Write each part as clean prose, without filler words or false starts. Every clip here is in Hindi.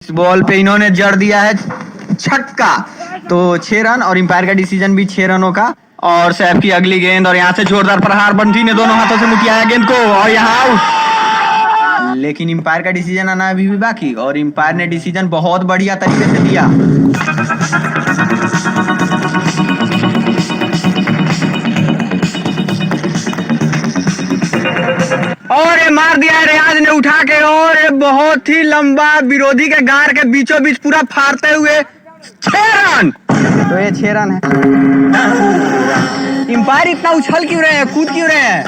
इस बॉल पे इन्होंने जड़ दिया है छक्का। तो 6 रन और एम्पायर का डिसीजन भी 6 रनों का। और सैफ की अगली गेंद और यहाँ से जोरदार प्रहार, बंटी ने दोनों हाथों से मुठियाया गेंद को और यहाँ आउट। लेकिन एम्पायर का डिसीजन आना अभी भी बाकी और एम्पायर ने डिसीजन बहुत बढ़िया तरीके से दिया। और ये मार दिया है रियाज ने उठा के और ये बहुत ही लंबा विरोधी के गार के बीचों बीच पूरा फाड़ते हुए 6 रन। तो ये 6 रन है। एम्पायर इतना उछल क्यों रहे हैं, कूद क्यों रहे हैं?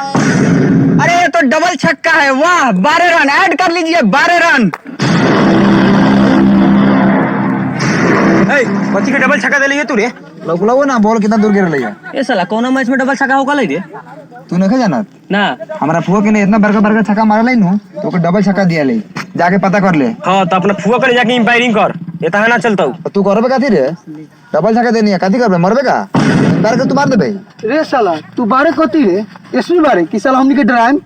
अरे ये तो डबल छक्का है, वाह 12 रन ऐड कर लीजिए, 12 रन। बच्ची के डबल छक्का दे लिए तू रे लगो ना बॉल कितना दूर गिर रही है। ये साला कौन मैच में डबल छक्का होगा रे तू नहीं जानत ना। हमारा फुआ के ने इतना बड़का बड़का छक्का मारा लाई नु तो ओके डबल छक्का दिया ले, जाके पता कर ले। हां तो अपना फुआ करे जाके एम्पायरिंग कर, ये ता ना चलता हूं। तू करबे काथी रे? डबल छक्का देनी है काथी करबे, मरबे का एम्पायर के तू मार देबे रे साला। तू बारे कोती रे इसमें बारे कि साला हमनी के डराएम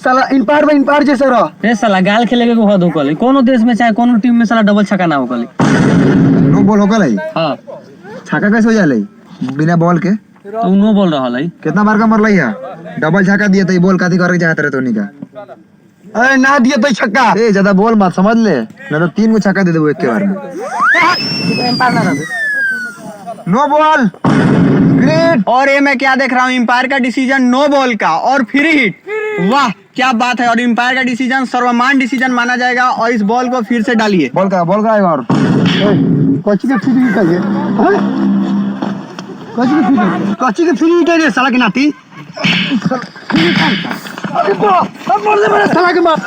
साला एम्पायर में एम्पायर जैसे रह रे साला गाल खेले के हद होकले कोनो देश में चाहे कोनो टीम में साला डबल छक्का ना होकले। नो बॉल होकले हां छक्का कैसे हो जाले बिना बॉल के? तू नो बोल रहा है कितना बार का मर लई है? डबल छक्का दिए तो बॉल काथी करे चाहत रे तोनी का? अरे ना दिए तो छक्का। ए ज्यादा बोल मत, समझ ले ना तो 3 को छक्का दे देबो एक के बार में। एम्पायर ना रहे नो बॉल ग्रेट। और ये मैं क्या देख रहा हूँ, एम्पायर का डिसीजन नो बॉल का और फ्री हिट, वाह क्या बात है। और एम्पायर का डिसीजन सर्वमान्य डिसीजन माना जाएगा और इस बॉल को फिर से डालिए। बॉल का आएगा और कोची के फ्री हिट है कोची के फ्री हिट है रे साला के नाती। अरे बोल दे मेरे साला के मार।